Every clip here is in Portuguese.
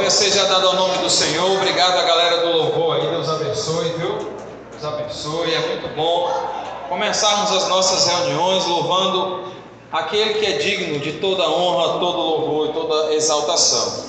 Glória seja dada ao nome do Senhor. Obrigado a galera do louvor aí. Deus abençoe, viu? Deus abençoe. É muito bom começarmos as nossas reuniões louvando aquele que é digno de toda honra, todo louvor e toda exaltação.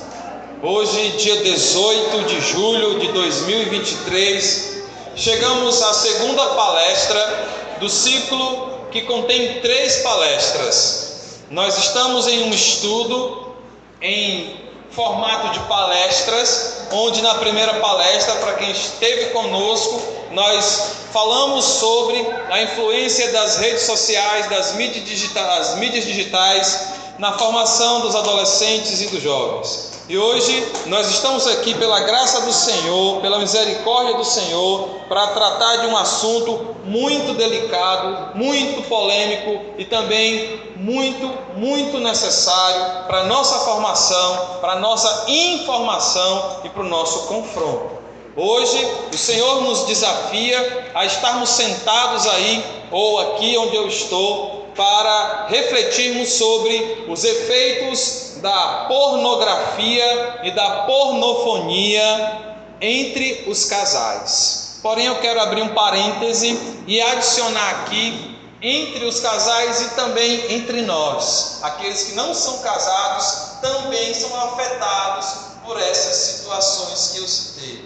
Hoje, dia 18 de julho de 2023, chegamos à segunda palestra do ciclo que contém 3 palestras. Nós estamos em um estudo em formato de palestras, onde na primeira palestra, para quem esteve conosco, nós falamos sobre a influência das redes sociais, das mídias digitais na formação dos adolescentes e dos jovens. E hoje nós estamos aqui pela graça do Senhor, pela misericórdia do Senhor, para tratar de um assunto muito delicado, muito polêmico e também muito necessário para a nossa formação, para a nossa informação e para o nosso confronto. Hoje o Senhor nos desafia a estarmos sentados aí ou aqui onde eu estou para refletirmos sobre os efeitos da pornografia e da pornofonia entre os casais. Porém, eu quero abrir um parêntese e adicionar aqui entre os casais e também entre nós. Aqueles que não são casados também são afetados por essas situações que eu citei.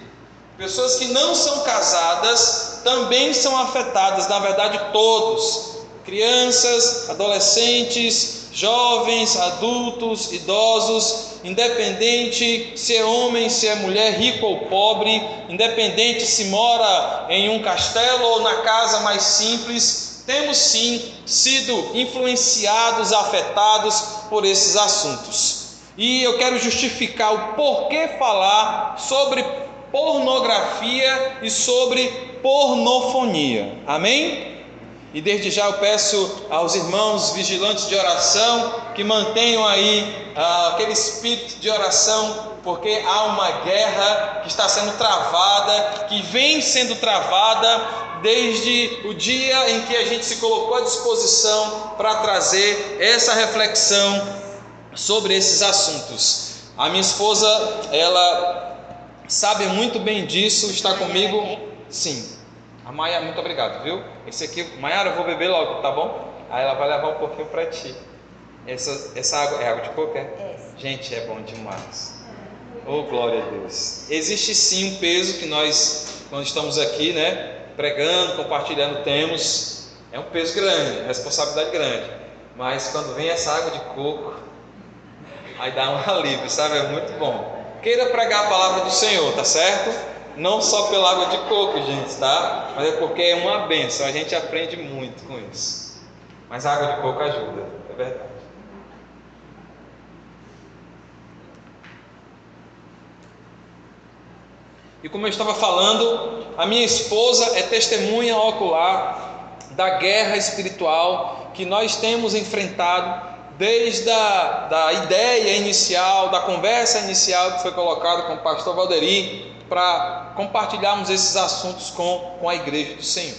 Pessoas que não são casadas também são afetadas, na verdade todos. Crianças, adolescentes, jovens, adultos, idosos, independente se é homem, se é mulher, rico ou pobre, independente se mora em um castelo ou na casa mais simples, temos sim sido influenciados, afetados por esses assuntos. E eu quero justificar o porquê falar sobre pornografia e sobre pornofonia. Amém? E desde já eu peço aos irmãos vigilantes de oração que mantenham aí aquele espírito de oração, porque há uma guerra que está sendo travada, que vem sendo travada desde o dia em que a gente se colocou à disposição para trazer essa reflexão sobre esses assuntos. A minha esposa, ela sabe muito bem disso, está comigo, sim. A Maia, muito obrigado, viu? Esse aqui, Maiara, eu vou beber logo, tá bom? Aí ela vai levar um pouquinho para ti. Essa água é água de coco, é? Gente, é bom demais. Oh, glória a Deus. Existe sim um peso que nós, quando estamos aqui, né, pregando, compartilhando, temos. É um peso grande, responsabilidade grande. Mas quando vem essa água de coco, aí dá um alívio, sabe? É muito bom. Queira pregar a palavra do Senhor, tá certo? Não só pela água de coco, gente, tá? Mas é porque é uma bênção, a gente aprende muito com isso. Mas a água de coco ajuda, é verdade. E como eu estava falando, a minha esposa é testemunha ocular da guerra espiritual que nós temos enfrentado desde a ideia inicial, da conversa inicial que foi colocada com o pastor Valderi, para compartilharmos esses assuntos com a igreja do Senhor.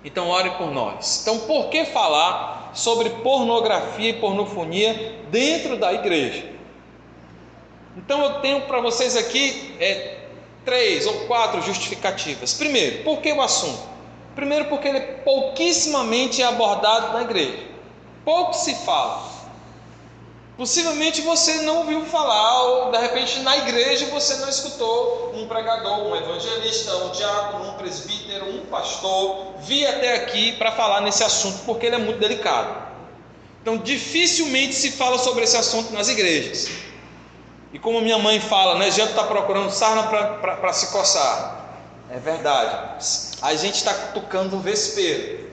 Então ore por nós. Então, por que falar sobre pornografia e pornofonia dentro da igreja? Então eu tenho para vocês aqui 3 ou 4 justificativas. Primeiro, por que o assunto? Primeiro, porque ele é pouquissimamente abordado na igreja. Pouco se fala. Possivelmente você não ouviu falar, ou de repente na igreja você não escutou um pregador, um evangelista, um diácono, um presbítero, um pastor vir até aqui para falar nesse assunto, porque ele é muito delicado. Então dificilmente se fala sobre esse assunto nas igrejas. E como minha mãe fala, né, gente está procurando sarna para se coçar. É verdade. A gente está tocando um vespeiro.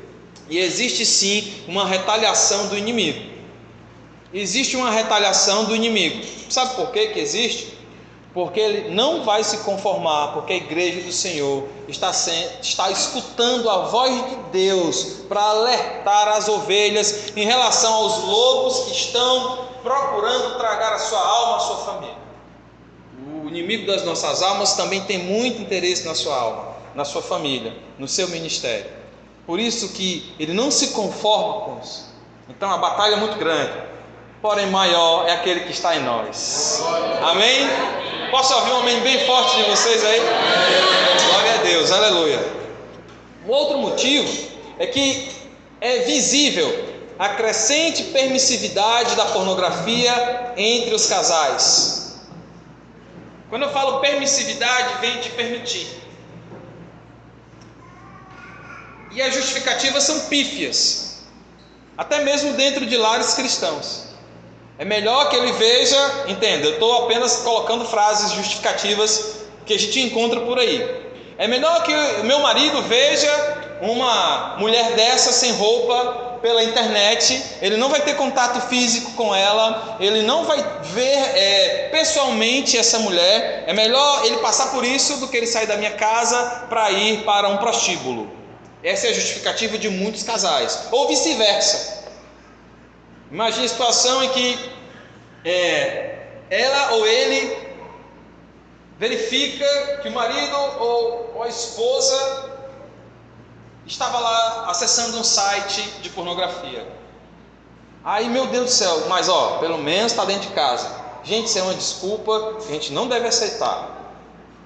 E existe sim uma retaliação do inimigo. Existe uma retaliação do inimigo. Sabe por que existe? Porque ele não vai se conformar, porque a igreja do Senhor está escutando a voz de Deus para alertar as ovelhas em relação aos lobos que estão procurando tragar a sua alma, a sua família. O inimigo das nossas almas também tem muito interesse na sua alma, na sua família, no seu ministério. Por isso que ele não se conforma com isso. Então a batalha é muito grande. Porém maior é aquele que está em nós. Amém? Posso ouvir um amém bem forte de vocês aí? Glória a Deus, aleluia. Um outro motivo é que é visível a crescente permissividade da pornografia entre os casais. Quando eu falo permissividade, vem de permitir. E as justificativas são pífias, até mesmo dentro de lares cristãos. É melhor que ele veja, entenda, eu estou apenas colocando frases justificativas que a gente encontra por aí. É melhor que o meu marido veja uma mulher dessa sem roupa pela internet, ele não vai ter contato físico com ela, ele não vai ver pessoalmente essa mulher. É melhor ele passar por isso do que ele sair da minha casa para ir para um prostíbulo. Essa é a justificativa de muitos casais, ou vice-versa. Imagine a situação em que ela ou ele verifica que o marido ou a esposa estava lá acessando um site de pornografia. Aí, meu Deus do céu, mas pelo menos está dentro de casa. Gente, isso é uma desculpa que a gente não deve aceitar,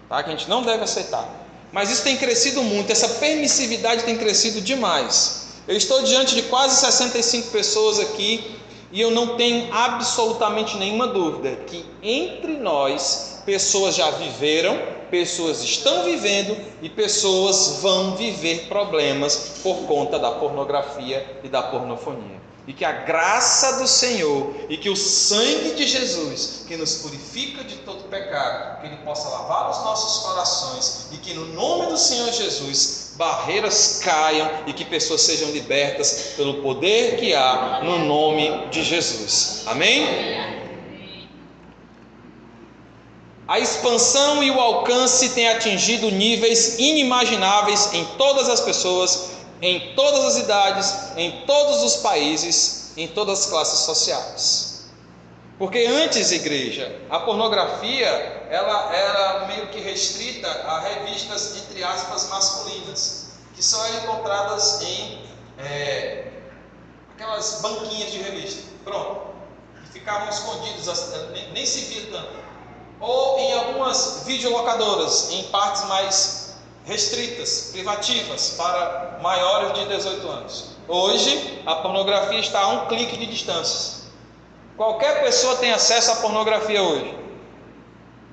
tá? Que a gente não deve aceitar. Mas isso tem crescido muito, essa permissividade tem crescido demais. Eu estou diante de quase 65 pessoas aqui e eu não tenho absolutamente nenhuma dúvida que entre nós, pessoas já viveram, pessoas estão vivendo e pessoas vão viver problemas por conta da pornografia e da pornofonia. E que a graça do Senhor e que o sangue de Jesus, que nos purifica de todo pecado, que Ele possa lavar os nossos corações e que no nome do Senhor Jesus barreiras caiam e que pessoas sejam libertas pelo poder que há no nome de Jesus. Amém? A expansão e o alcance têm atingido níveis inimagináveis em todas as pessoas, em todas as idades, em todos os países, em todas as classes sociais. Porque antes, igreja, a pornografia ela era meio que restrita a revistas, entre aspas, masculinas, que só eram encontradas em aquelas banquinhas de revista, pronto, que ficavam escondidas, nem se via tanto. Ou em algumas videolocadoras, em partes mais restritas, privativas, para maiores de 18 anos. Hoje, a pornografia está a um clique de distância. Qualquer pessoa tem acesso à pornografia hoje.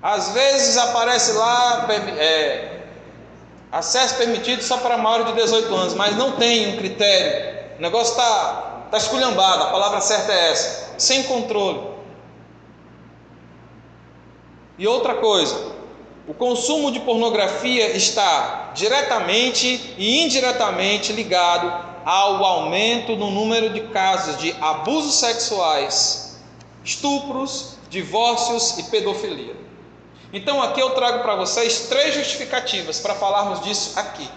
Às vezes aparece lá, acesso permitido só para maiores de 18 anos, mas não tem um critério. O negócio está esculhambado, a palavra certa é essa, sem controle. E outra coisa, o consumo de pornografia está diretamente e indiretamente ligado ao aumento no número de casos de abusos sexuais, estupros, divórcios e pedofilia. Então aqui eu trago para vocês 3 justificativas para falarmos disso aqui.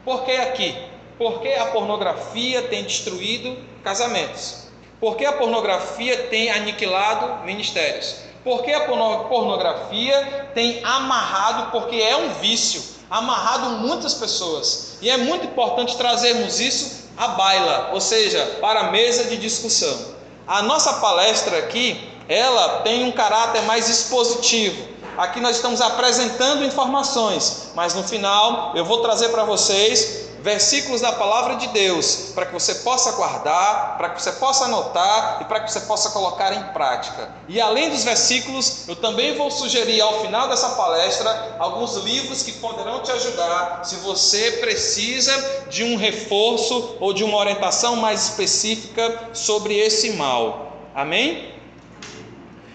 Por que aqui? Porque a pornografia tem destruído casamentos. Porque a pornografia tem aniquilado ministérios. Porque a pornografia tem amarrado, porque é um vício, amarrado muitas pessoas. E é muito importante trazermos isso à baila, ou seja, para a mesa de discussão. A nossa palestra aqui, ela tem um caráter mais expositivo. Aqui nós estamos apresentando informações, mas no final eu vou trazer para vocês versículos da palavra de Deus, para que você possa guardar, para que você possa anotar e para que você possa colocar em prática. E além dos versículos, eu também vou sugerir ao final dessa palestra alguns livros que poderão te ajudar se você precisa de um reforço ou de uma orientação mais específica sobre esse mal. Amém?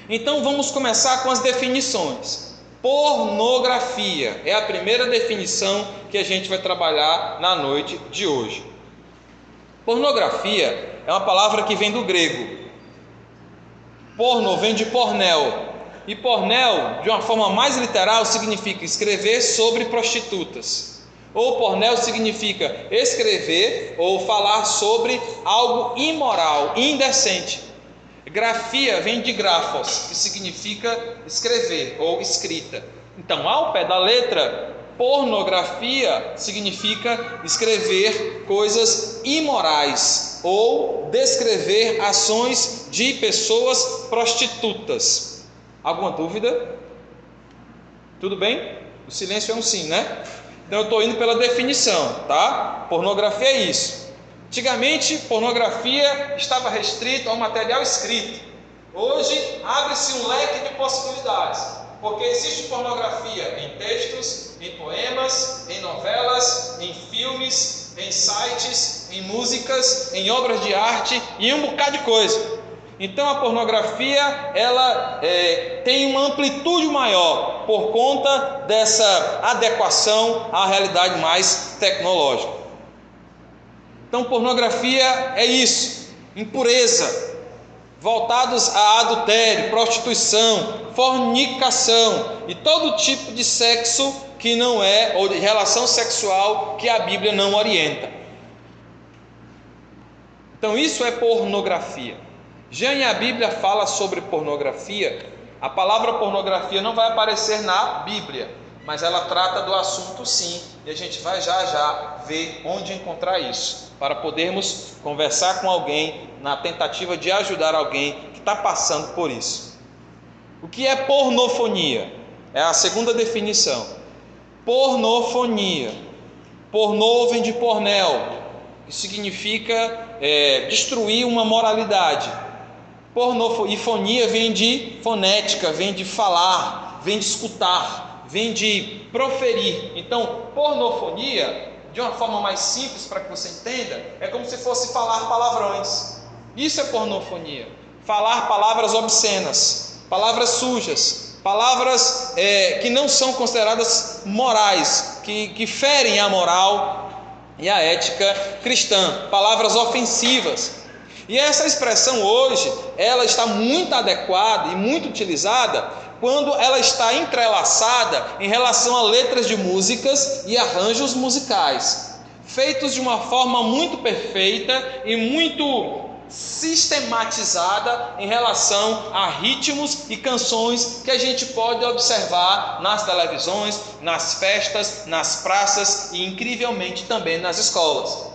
Então vamos começar com as definições. Pornografia é a primeira definição que a gente vai trabalhar na noite de hoje. Pornografia é uma palavra que vem do grego. Porno vem de pornel. E pornel, de uma forma mais literal, significa escrever sobre prostitutas. Ou pornel significa escrever ou falar sobre algo imoral, indecente. Grafia vem de grafos, que significa escrever ou escrita. Então, ao pé da letra, pornografia significa escrever coisas imorais ou descrever ações de pessoas prostitutas. Alguma dúvida? Tudo bem? O silêncio é um sim, né? Então eu estou indo pela definição, tá? Pornografia é isso. Antigamente, pornografia estava restrito ao material escrito. Hoje, abre-se um leque de possibilidades, porque existe pornografia em textos, em poemas, em novelas, em filmes, em sites, em músicas, em obras de arte e um bocado de coisa. Então a pornografia ela tem uma amplitude maior por conta dessa adequação à realidade mais tecnológica. Então pornografia é isso, impureza, voltados a adultério, prostituição, fornicação e todo tipo de sexo que não é, ou de relação sexual que a Bíblia não orienta. Então isso é pornografia. Já em a Bíblia fala sobre pornografia, a palavra pornografia não vai aparecer na Bíblia, mas ela trata do assunto sim, e a gente vai já ver onde encontrar isso, para podermos conversar com alguém na tentativa de ajudar alguém que está passando por isso. O que é pornofonia? É a segunda definição. Pornofonia. Pornô vem de pornel, que significa destruir uma moralidade. Pornofonia vem de fonética, vem de falar, vem de escutar, vem de proferir. Então, pornofonia, de uma forma mais simples para que você entenda, é como se fosse falar palavrões. Isso é pornofonia. Falar palavras obscenas, palavras sujas, palavras que não são consideradas morais, que ferem a moral e a ética cristã, palavras ofensivas. E essa expressão hoje, ela está muito adequada e muito utilizada quando ela está entrelaçada em relação a letras de músicas e arranjos musicais, feitos de uma forma muito perfeita e muito sistematizada em relação a ritmos e canções que a gente pode observar nas televisões, nas festas, nas praças e incrivelmente também nas escolas.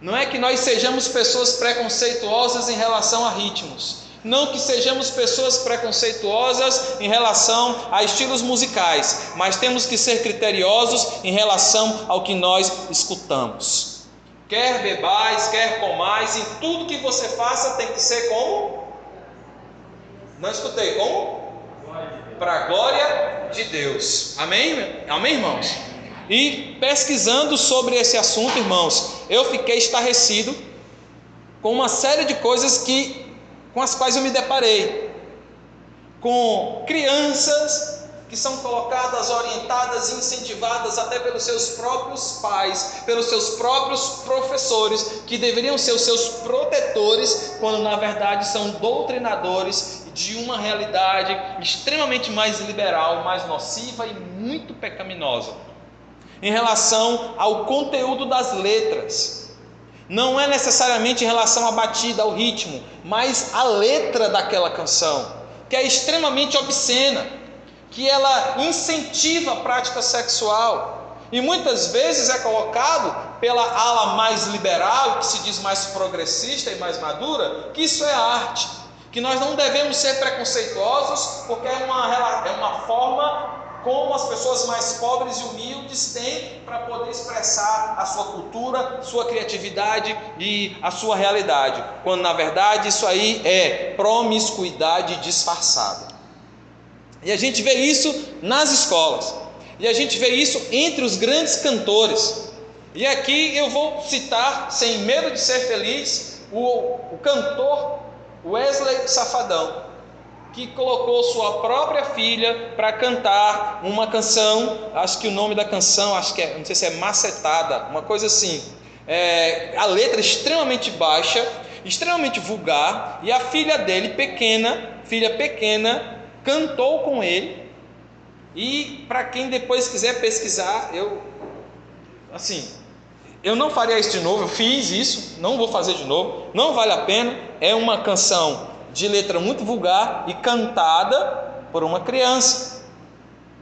Não é que nós sejamos pessoas preconceituosas em relação a ritmos, não que sejamos pessoas preconceituosas em relação a estilos musicais, mas temos que ser criteriosos em relação ao que nós escutamos. Quer bebais, quer comais, em tudo que você faça tem que ser como? Não escutei, como? Para a glória de Deus. Amém? Amém, irmãos? E pesquisando sobre esse assunto, irmãos, eu fiquei estarrecido com uma série de coisas com as quais eu me deparei. Com crianças que são colocadas, orientadas e incentivadas até pelos seus próprios pais, pelos seus próprios professores, que deveriam ser os seus protetores, quando na verdade são doutrinadores de uma realidade extremamente mais liberal, mais nociva e muito pecaminosa. Em relação ao conteúdo das letras, não é necessariamente em relação à batida, ao ritmo, mas à letra daquela canção, que é extremamente obscena, que ela incentiva a prática sexual, e muitas vezes é colocado pela ala mais liberal, que se diz mais progressista e mais madura, que isso é arte, que nós não devemos ser preconceituosos, porque é uma forma como as pessoas mais pobres e humildes têm para poder expressar a sua cultura, sua criatividade e a sua realidade, quando na verdade isso aí é promiscuidade disfarçada. E a gente vê isso nas escolas, e a gente vê isso entre os grandes cantores. E aqui eu vou citar, sem medo de ser feliz, o cantor Wesley Safadão, que colocou sua própria filha para cantar uma canção, acho que o nome da canção, não sei se é Macetada, uma coisa assim. A letra é extremamente baixa, extremamente vulgar, e a filha dele, filha pequena, cantou com ele. E para quem depois quiser pesquisar, eu não faria isso de novo, eu fiz isso, não vou fazer de novo, não vale a pena. É uma canção de letra muito vulgar e cantada por uma criança.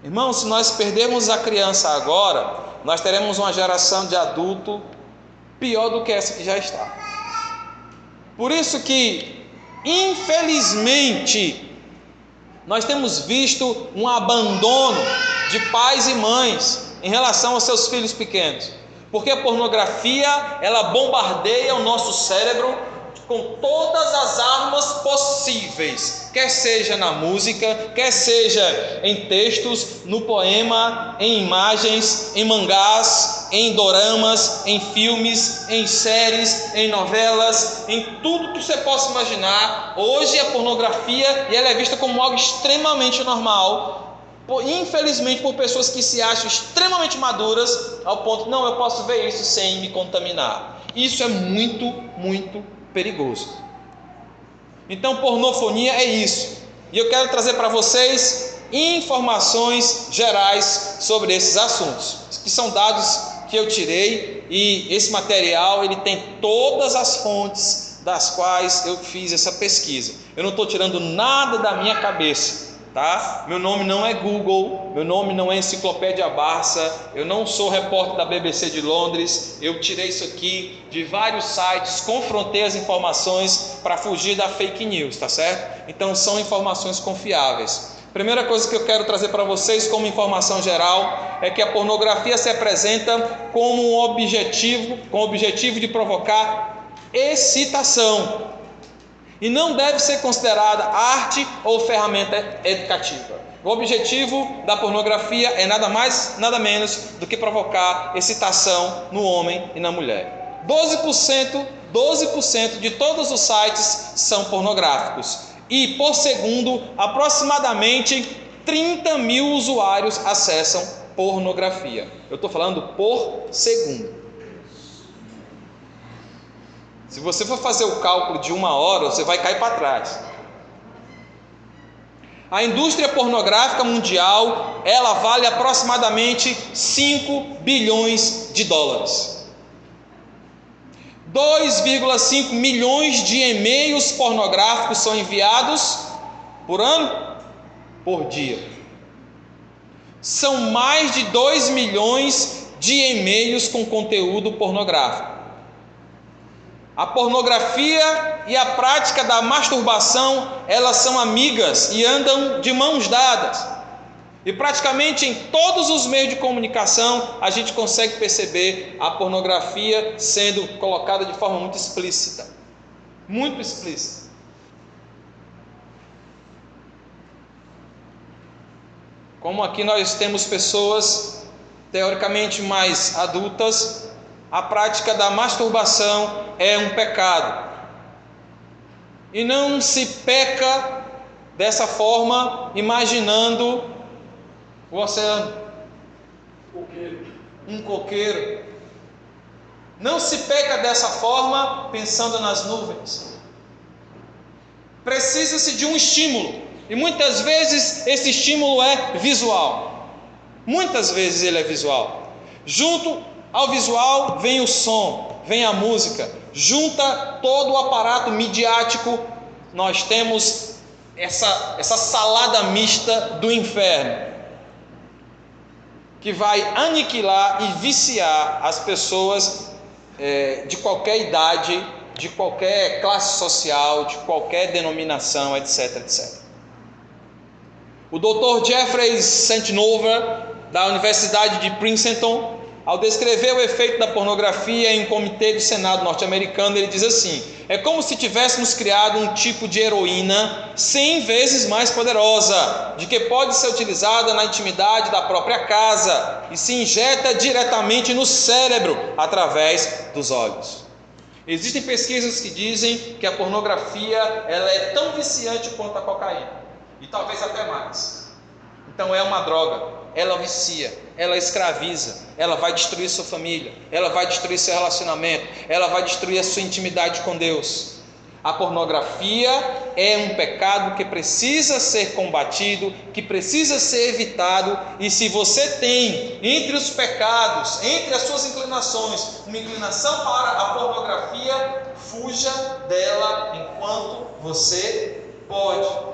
Irmãos, se nós perdermos a criança agora, nós teremos uma geração de adulto pior do que essa que já está. Por isso que, infelizmente, nós temos visto um abandono de pais e mães em relação aos seus filhos pequenos, porque a pornografia, ela bombardeia o nosso cérebro com todas as armas possíveis, quer seja na música, quer seja em textos, no poema, em imagens, em mangás, em doramas, em filmes, em séries, em novelas, em tudo que você possa imaginar. Hoje a pornografia, ela é vista como algo extremamente normal, infelizmente por pessoas que se acham extremamente maduras, ao ponto, não, eu posso ver isso sem me contaminar. Isso é muito, muito perigoso. Então, pornofonia é isso. E eu quero trazer para vocês informações gerais sobre esses assuntos, que são dados que eu tirei, e esse material ele tem todas as fontes das quais eu fiz essa pesquisa. Eu não estou tirando nada da minha cabeça. Tá? Meu nome não é Google, meu nome não é Enciclopédia Barça, eu não sou repórter da BBC de Londres. Eu tirei isso aqui de vários sites, confrontei as informações para fugir da fake news, tá certo? Então são informações confiáveis. Primeira coisa que eu quero trazer para vocês como informação geral é que a pornografia se apresenta como com o objetivo de provocar excitação, e não deve ser considerada arte ou ferramenta educativa. O objetivo da pornografia é nada mais, nada menos do que provocar excitação no homem e na mulher. 12% de todos os sites são pornográficos. E por segundo, aproximadamente 30 mil usuários acessam pornografia. Eu estou falando por segundo. Se você for fazer o cálculo de 1 hora, você vai cair para trás. A indústria pornográfica mundial, ela vale aproximadamente 5 bilhões de dólares. 2,5 milhões de e-mails pornográficos são enviados por ano? Por dia. São mais de 2 milhões de e-mails com conteúdo pornográfico. A pornografia e a prática da masturbação, elas são amigas e andam de mãos dadas. E praticamente em todos os meios de comunicação a gente consegue perceber a pornografia sendo colocada de forma muito explícita. Muito explícita. Como aqui nós temos pessoas teoricamente mais adultas, a prática da masturbação é um pecado. E não se peca dessa forma imaginando o oceano, um coqueiro. Não se peca dessa forma pensando nas nuvens. Precisa-se de um estímulo, e muitas vezes esse estímulo é visual. Muitas vezes ele é visual. Junto ao visual vem o som, vem a música, junta todo o aparato midiático. Nós temos essa salada mista do inferno, que vai aniquilar e viciar as pessoas de qualquer idade, de qualquer classe social, de qualquer denominação, etc, etc. O Dr. Jeffrey Santinover, da Universidade de Princeton, ao descrever o efeito da pornografia em um comitê do Senado norte-americano, ele diz assim: é como se tivéssemos criado um tipo de heroína 100 vezes mais poderosa, de que pode ser utilizada na intimidade da própria casa e se injeta diretamente no cérebro através dos olhos. Existem pesquisas que dizem que a pornografia ela é tão viciante quanto a cocaína, e talvez até mais. Então é uma droga. Ela vicia, ela escraviza, ela vai destruir sua família, ela vai destruir seu relacionamento, ela vai destruir a sua intimidade com Deus. A pornografia é um pecado que precisa ser combatido, que precisa ser evitado. E se você tem entre os pecados, entre as suas inclinações, uma inclinação para a pornografia, fuja dela enquanto você pode.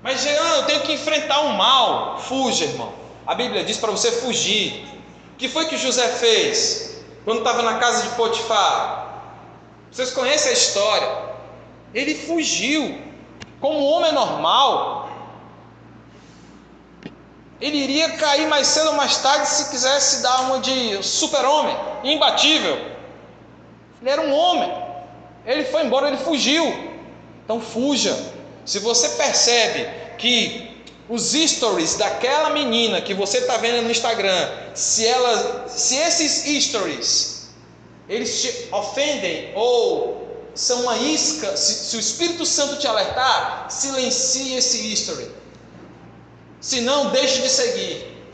Mas Jean, eu tenho que enfrentar um mal. Fuja, irmão. A Bíblia diz para você fugir. O que foi que José fez quando estava na casa de Potifar? Vocês conhecem a história. Ele fugiu. como homem normal, ele iria cair mais cedo ou mais tarde se quisesse dar uma de super-homem, imbatível. Ele era um homem, ele foi embora, ele fugiu. Então fuja. Se você percebe que os stories daquela menina que você está vendo no Instagram, se esses stories eles te ofendem ou são uma isca, se o Espírito Santo te alertar, silencie esse history. Se não, deixe de seguir.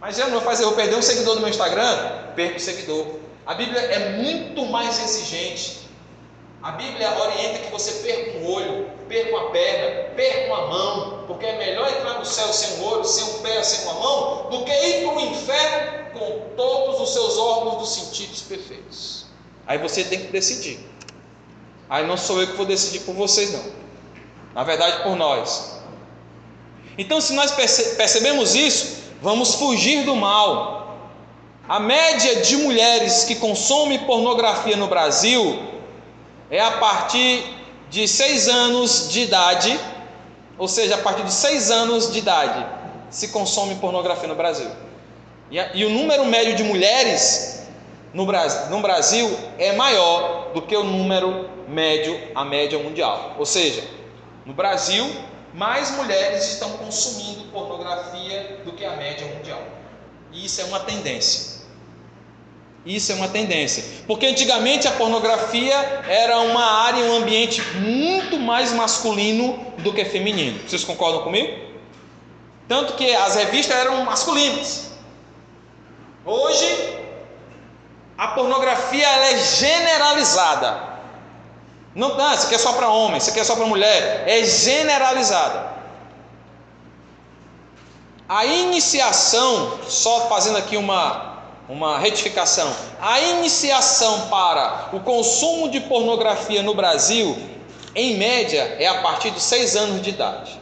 Mas já não vou fazer, eu vou perder um seguidor do meu Instagram, perco o seguidor. A Bíblia é muito mais exigente. A Bíblia orienta que você perca um olho, perca uma perna, perca uma mão, porque é melhor entrar no céu sem um olho, sem um pé, sem uma mão, do que ir para o inferno com todos os seus órgãos dos sentidos perfeitos. Aí você tem que decidir. Aí não sou eu que vou decidir por vocês, não. Na verdade, por nós. Então, se nós percebemos isso, vamos fugir do mal. A média de mulheres que consomem pornografia no Brasil é a partir de 6 anos de idade, ou seja, a partir de 6 anos de idade se consome pornografia no Brasil. E o número médio de mulheres no Brasil é maior do que o número médio, a média mundial. Ou seja, no Brasil, mais mulheres estão consumindo pornografia do que a média mundial. E isso é uma tendência. Isso é uma tendência. Porque antigamente a pornografia era uma área, um ambiente muito mais masculino do que feminino. Vocês concordam comigo? Tanto que as revistas eram masculinas. Hoje, a pornografia ela é generalizada. Não, isso aqui é só para homem, isso aqui é só para mulher. É generalizada. A iniciação, só fazendo aqui uma retificação, a iniciação para o consumo de pornografia no Brasil, em média, é a partir de 6 anos de idade.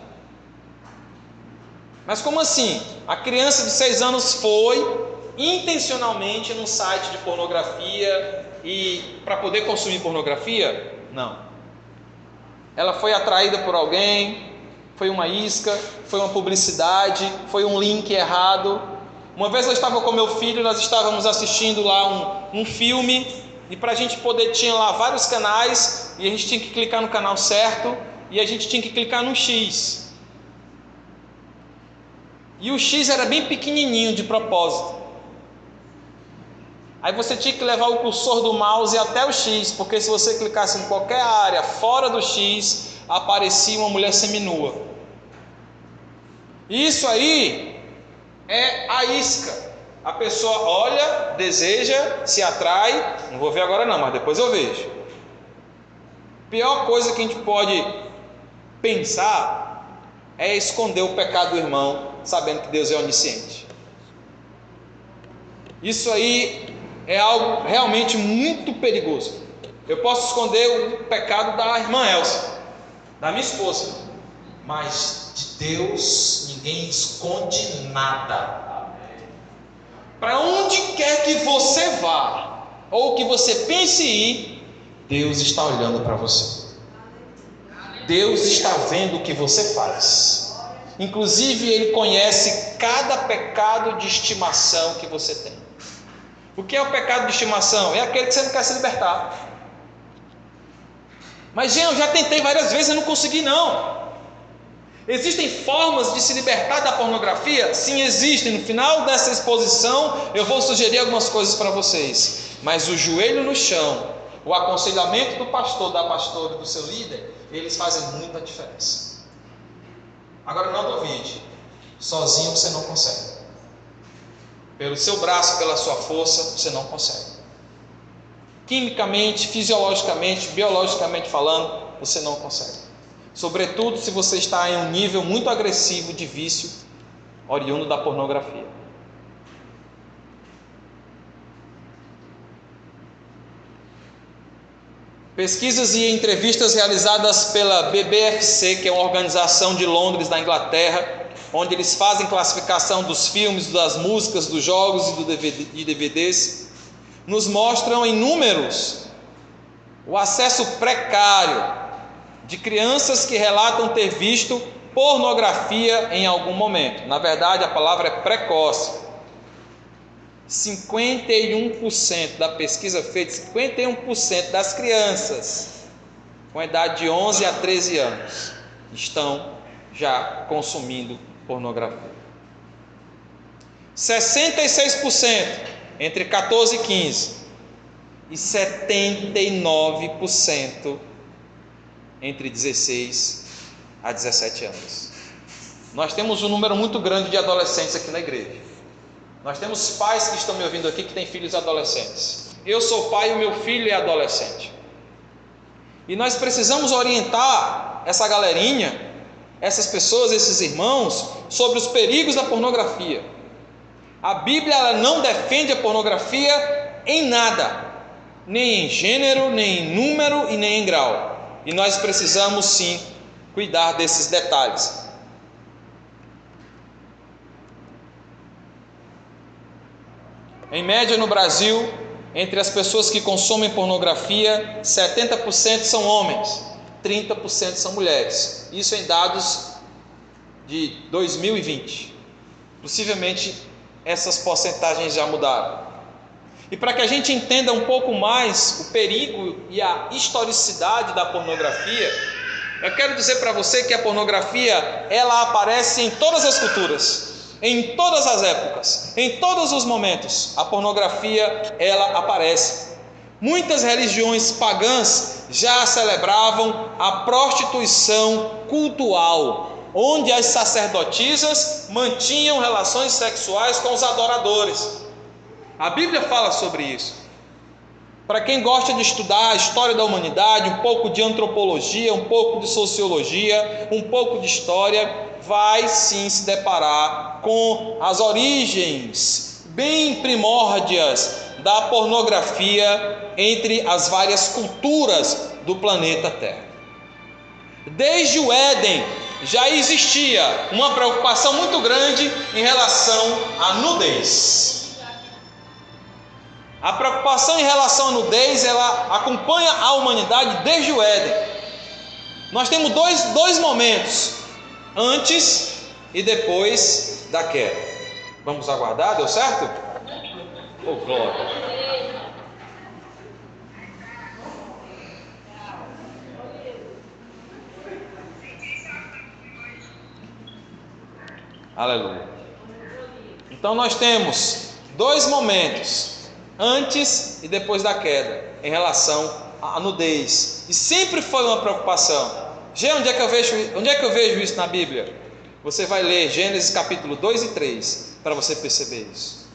Mas como assim? A criança de 6 anos foi intencionalmente num site de pornografia e para poder consumir pornografia? Não. Ela foi atraída por alguém, foi uma isca, foi uma publicidade, foi um link errado. Uma vez eu estava com meu filho, nós estávamos assistindo lá um filme, e para a gente poder, tinha lá vários canais, e a gente tinha que clicar no canal certo, e a gente tinha que clicar no X. E o X era bem pequenininho de propósito. Aí você tinha que levar o cursor do mouse até o X, porque se você clicasse em qualquer área fora do X, aparecia uma mulher seminua. Isso aí é a isca. A pessoa olha, deseja, se atrai. Não vou ver agora não, mas depois eu vejo. Pior coisa que a gente pode pensar é esconder o pecado do irmão, sabendo que Deus é onisciente. Isso aí é algo realmente muito perigoso. Eu posso esconder o pecado da irmã Elsa, da minha esposa, mas de Deus ninguém esconde nada. Para onde quer que você vá, ou que você pense ir, Deus está olhando para você. Deus está vendo o que você faz. Inclusive Ele conhece cada pecado de estimação que você tem. O que é o pecado de estimação? É aquele que você não quer se libertar. Mas, gente, eu já tentei várias vezes e não consegui não. Existem formas de se libertar da pornografia? Sim, existem. No final dessa exposição eu vou sugerir algumas coisas para vocês. Mas o joelho no chão, o aconselhamento do pastor, da pastora e do seu líder, eles fazem muita diferença. Agora não duvide, sozinho você não consegue. Pelo seu braço, pela sua força, você não consegue. Quimicamente, fisiologicamente, biologicamente falando, você não consegue. Sobretudo se você está em um nível muito agressivo de vício, oriundo da pornografia. Pesquisas e entrevistas realizadas pela BBFC, que é uma organização de Londres, da Inglaterra, onde eles fazem classificação dos filmes, das músicas, dos jogos e DVDs, nos mostram em números o acesso precário de crianças que relatam ter visto pornografia em algum momento. Na verdade, a palavra é precoce. 51% da pesquisa feita, 51% das crianças com idade de 11 a 13 anos estão já consumindo pornografia. 66% entre 14 e 15 e 79% entre 16 a 17 anos. Nós temos um número muito grande de adolescentes aqui na igreja. Nós temos pais que estão me ouvindo aqui que têm filhos adolescentes. Eu sou pai e o meu filho é adolescente. E nós precisamos orientar essa galerinha, essas pessoas, esses irmãos, sobre os perigos da pornografia. A Bíblia ela não defende a pornografia em nada, nem em gênero, nem em número e nem em grau. E nós precisamos sim cuidar desses detalhes. Em média no Brasil, entre as pessoas que consomem pornografia, 70% são homens, 30% são mulheres. Isso em dados de 2020. Possivelmente essas porcentagens já mudaram. E para que a gente entenda um pouco mais o perigo e a historicidade da pornografia, eu quero dizer para você que a pornografia ela aparece em todas as culturas. Em todas as épocas, em todos os momentos, a pornografia ela aparece. Muitas religiões pagãs já celebravam a prostituição cultual, onde as sacerdotisas mantinham relações sexuais com os adoradores. A Bíblia fala sobre isso. Para quem gosta de estudar a história da humanidade, um pouco de antropologia, um pouco de sociologia, um pouco de história, vai sim se deparar com as origens bem primórdias da pornografia entre as várias culturas do planeta Terra. Desde o Éden já existia uma preocupação muito grande em relação à nudez. A preocupação em relação à nudez, ela acompanha a humanidade desde o Éden. Nós temos dois momentos, antes e depois da queda. Vamos aguardar, deu certo? Oh, glória! Aleluia! Então nós temos dois momentos, antes e depois da queda, em relação à nudez. E sempre foi uma preocupação. Onde é que eu vejo isso na Bíblia? Você vai ler Gênesis capítulo 2 e 3 para você perceber isso.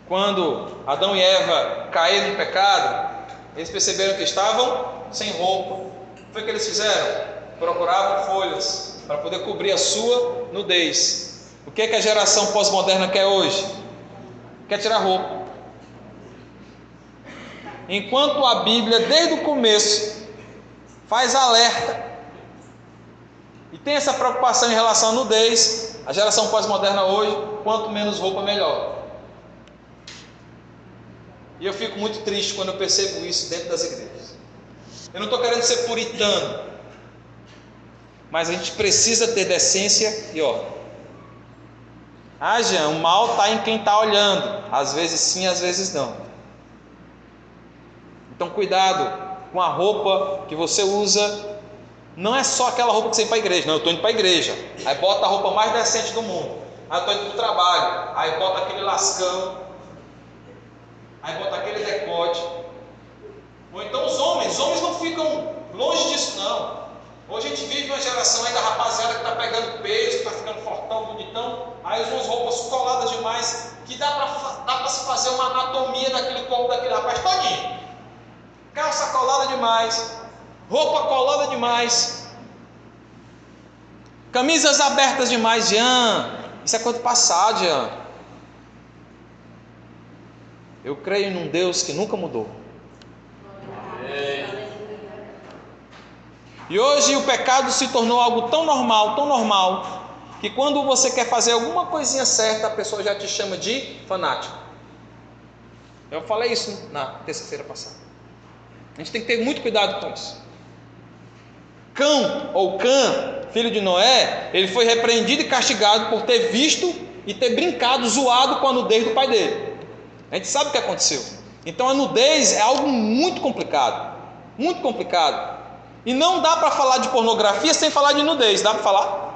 Quando Adão e Eva caíram no pecado, eles perceberam que estavam sem roupa. O que foi que eles fizeram? Procuravam folhas para poder cobrir a sua nudez. O que é que a geração pós-moderna quer hoje? Quer tirar roupa. Enquanto a Bíblia, desde o começo, faz alerta e tem essa preocupação em relação à nudez, a geração pós-moderna hoje, quanto menos roupa, melhor. E eu fico muito triste quando eu percebo isso dentro das igrejas. Eu não estou querendo ser puritano, mas a gente precisa ter decência e ordem. Jean, o mal está em quem está olhando. Às vezes sim, às vezes não. Então cuidado com a roupa que você usa. Não é só aquela roupa que você vai para a igreja. Não, eu estou indo para a igreja. Aí bota a roupa mais decente do mundo. Aí eu estou indo para o trabalho. Aí bota aquele lascão. Aí bota aquele decote. Ou então os homens não ficam longe disso não. Hoje a gente vive uma geração aí da rapaziada que está pegando peso, está ficando fortão, bonitão. Aí usam as roupas coladas demais, que dá para se fazer uma anatomia daquele corpo daquele rapaz todinho. Calça colada demais, roupa colada demais, camisas abertas demais. Jean, isso é coisa do passado, Jean. Eu creio num Deus que nunca mudou. E hoje o pecado se tornou algo tão normal, que quando você quer fazer alguma coisinha certa, a pessoa já te chama de fanático. Eu falei isso na terça-feira passada. A gente tem que ter muito cuidado com isso. Cão, ou Cã, filho de Noé, ele foi repreendido e castigado por ter visto e ter brincado, zoado com a nudez do pai dele. A gente sabe o que aconteceu. Então a nudez é algo muito complicado. Muito complicado. E não dá para falar de pornografia sem falar de nudez. Dá para falar?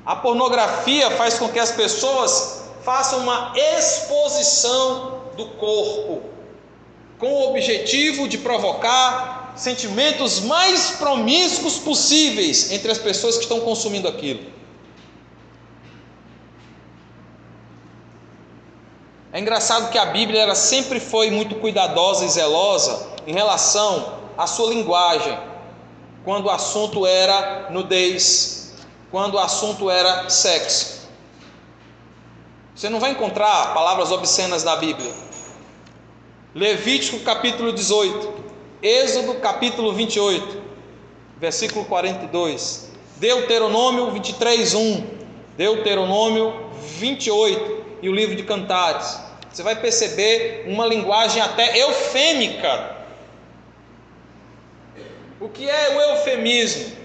A pornografia faz com que as pessoas façam uma exposição do corpo, com o objetivo de provocar sentimentos mais promíscuos possíveis entre as pessoas que estão consumindo aquilo. É engraçado que a Bíblia ela sempre foi muito cuidadosa e zelosa em relação à sua linguagem, quando o assunto era nudez, quando o assunto era sexo. Você não vai encontrar palavras obscenas na Bíblia. Levítico capítulo 18, Êxodo capítulo 28, versículo 42, Deuteronômio 23, 1, Deuteronômio 28 e o livro de Cantares. Você vai perceber uma linguagem até eufêmica. O que é o eufemismo?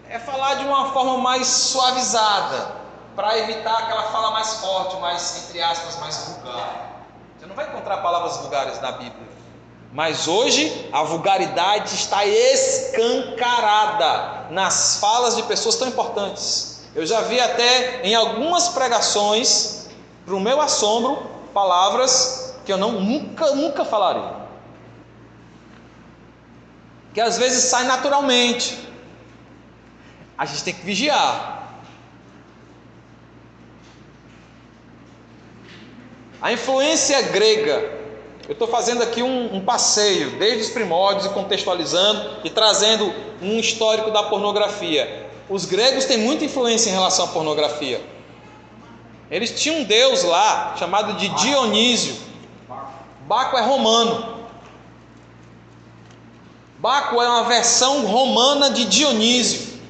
É falar de uma forma mais suavizada, para evitar aquela fala mais forte, mais, entre aspas, mais vulgar. Você não vai encontrar palavras vulgares na Bíblia. Mas hoje a vulgaridade está escancarada nas falas de pessoas tão importantes. Eu já vi até em algumas pregações, para o meu assombro, palavras que eu nunca falarei. Que às vezes sai naturalmente. A gente tem que vigiar. A influência grega, eu estou fazendo aqui um passeio, desde os primórdios e contextualizando e trazendo um histórico da pornografia. Os gregos têm muita influência em relação à pornografia. Eles tinham um deus lá, chamado de Dionísio. Baco é romano. Baco é uma versão romana de Dionísio.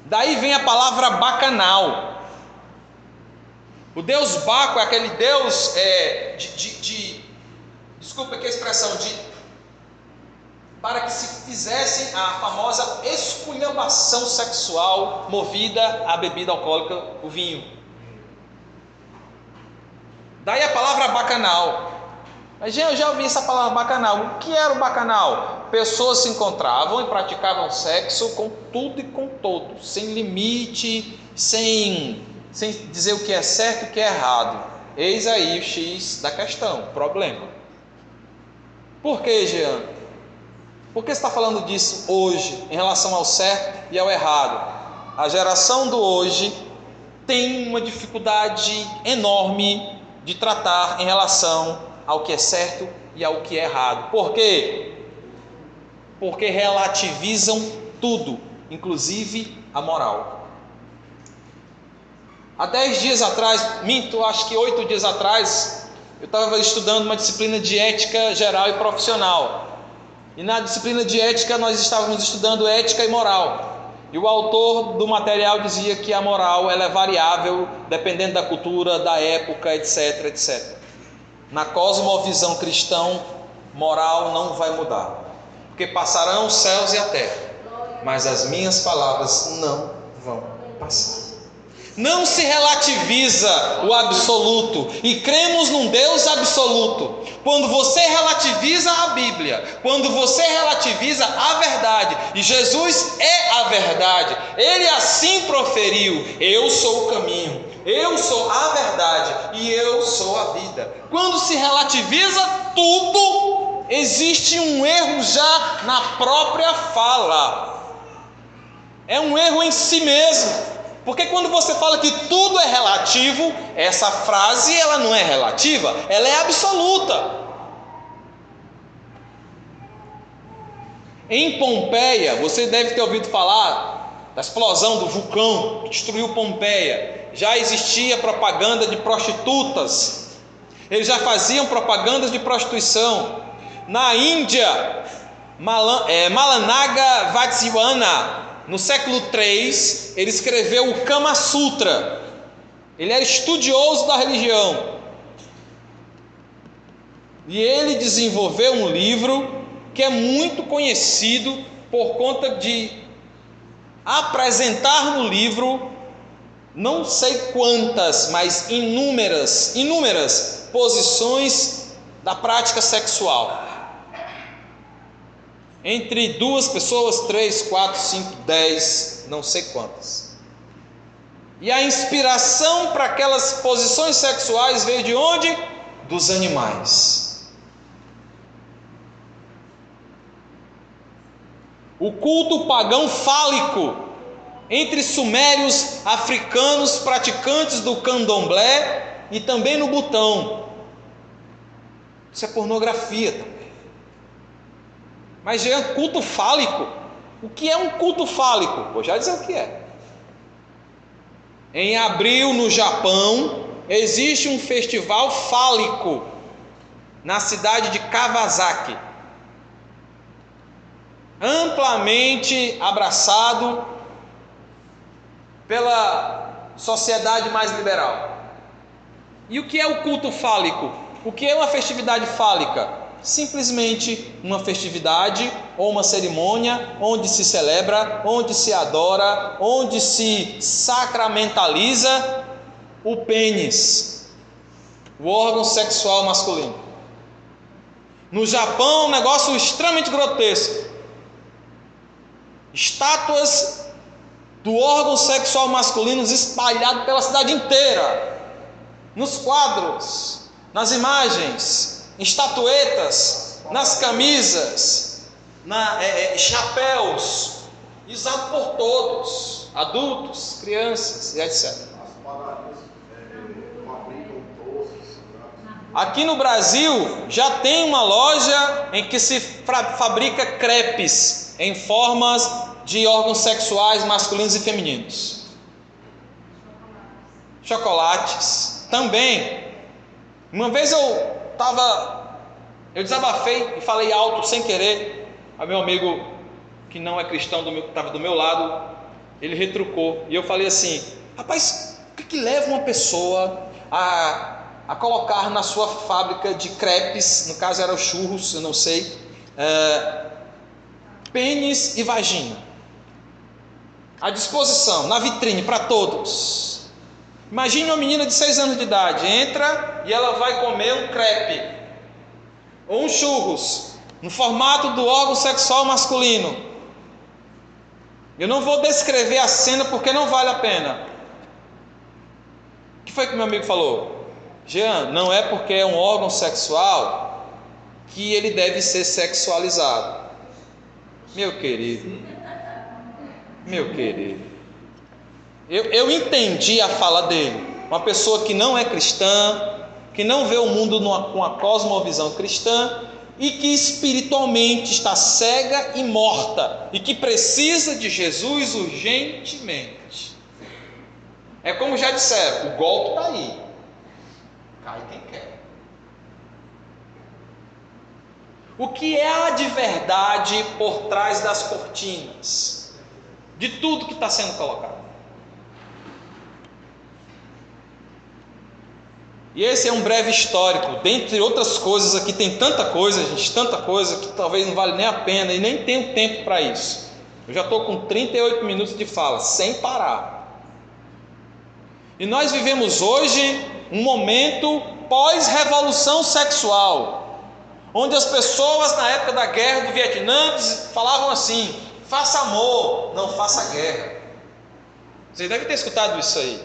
Daí vem a palavra bacanal. O deus Baco é aquele deus desculpa aqui a expressão, para que se fizesse a famosa esculhambação sexual movida à bebida alcoólica, o vinho. Daí a palavra bacanal. Mas eu já ouvi essa palavra bacanal. O que era o bacanal? Pessoas se encontravam e praticavam sexo com tudo e com todos, sem limite, sem dizer o que é certo e o que é errado. Eis aí o X da questão, problema. Por que, Jean? Por que você está falando disso hoje, em relação ao certo e ao errado? A geração do hoje tem uma dificuldade enorme de tratar em relação ao que é certo e ao que é errado. Por quê? Porque relativizam tudo, inclusive a moral. Há 10 dias atrás, acho que 8 dias atrás, eu estava estudando uma disciplina de ética geral e profissional. E na disciplina de ética nós estávamos estudando ética e moral. E o autor do material dizia que a moral ela é variável dependendo da cultura, da época, etc, etc. Na cosmovisão cristã, moral não vai mudar. Porque passarão os céus e a terra, mas as minhas palavras não vão passar. Não se relativiza o absoluto e cremos num Deus absoluto. Quando você relativiza a Bíblia, quando você relativiza a verdade, e Jesus é a verdade, Ele assim proferiu: eu sou o caminho, eu sou a verdade e eu sou a vida. Quando se relativiza tudo, existe um erro já na própria fala. É um erro em si mesmo. Porque quando você fala que tudo é relativo, essa frase ela não é relativa, ela é absoluta. Em Pompeia, você deve ter ouvido falar da explosão do vulcão que destruiu Pompeia. Já existia propaganda de prostitutas. Eles já faziam propagandas de prostituição. Na Índia, Malanaga Vatsivana, no século III, ele escreveu o Kama Sutra. Ele era estudioso da religião. E ele desenvolveu um livro que é muito conhecido por conta de apresentar no livro, não sei quantas, mas inúmeras posições da prática sexual. Entre duas pessoas, 3, 4, 5, 10, não sei quantas. E a inspiração para aquelas posições sexuais veio de onde? Dos animais. O culto pagão fálico entre sumérios, africanos, praticantes do candomblé e também no Butão. Isso é pornografia também. Mas já é culto fálico. O que é um culto fálico? Vou já dizer o que é. Em abril, no Japão, existe um festival fálico na cidade de Kawasaki, amplamente abraçado pela sociedade mais liberal. E o que é o culto fálico? O que é uma festividade fálica? Simplesmente uma festividade ou uma cerimônia onde se celebra, onde se adora, onde se sacramentaliza o pênis, o órgão sexual masculino. No Japão, um negócio extremamente grotesco. Estátuas do órgão sexual masculino espalhado pela cidade inteira, nos quadros, nas imagens, em estatuetas, nas camisas, chapéus, usado por todos, adultos, crianças e etc. Aqui no Brasil já tem uma loja em que se fabrica crepes em formas de órgãos sexuais masculinos e femininos. Chocolates também. Uma vez eu desabafei e falei alto sem querer. A meu amigo que não é cristão, que estava do meu lado, ele retrucou. E eu falei assim: rapaz, o que leva uma pessoa a colocar na sua fábrica de crepes, no caso era o churros, eu não sei, pênis e vagina à disposição, na vitrine, para todos? Imagine uma menina de 6 anos de idade, entra e ela vai comer um crepe ou um churros no formato do órgão sexual masculino. Eu não vou descrever a cena porque não vale a pena. O que foi que meu amigo falou? Jean, não é porque é um órgão sexual que ele deve ser sexualizado. Meu querido, eu entendi a fala dele. Uma pessoa que não é cristã, que não vê o mundo com a cosmovisão cristã e que espiritualmente está cega e morta e que precisa de Jesus urgentemente. É como já disseram, o golpe está aí, cai quem quer. O que há de verdade por trás das cortinas de tudo que está sendo colocado? E esse é um breve histórico. Dentre outras coisas, aqui tem tanta coisa, gente, tanta coisa que talvez não vale nem a pena e nem tenho tempo para isso. Eu já estou com 38 minutos de fala, sem parar. E nós vivemos hoje um momento pós-revolução sexual, onde as pessoas na época da guerra do Vietnã falavam assim: faça amor, não faça guerra. Vocês devem ter escutado isso aí,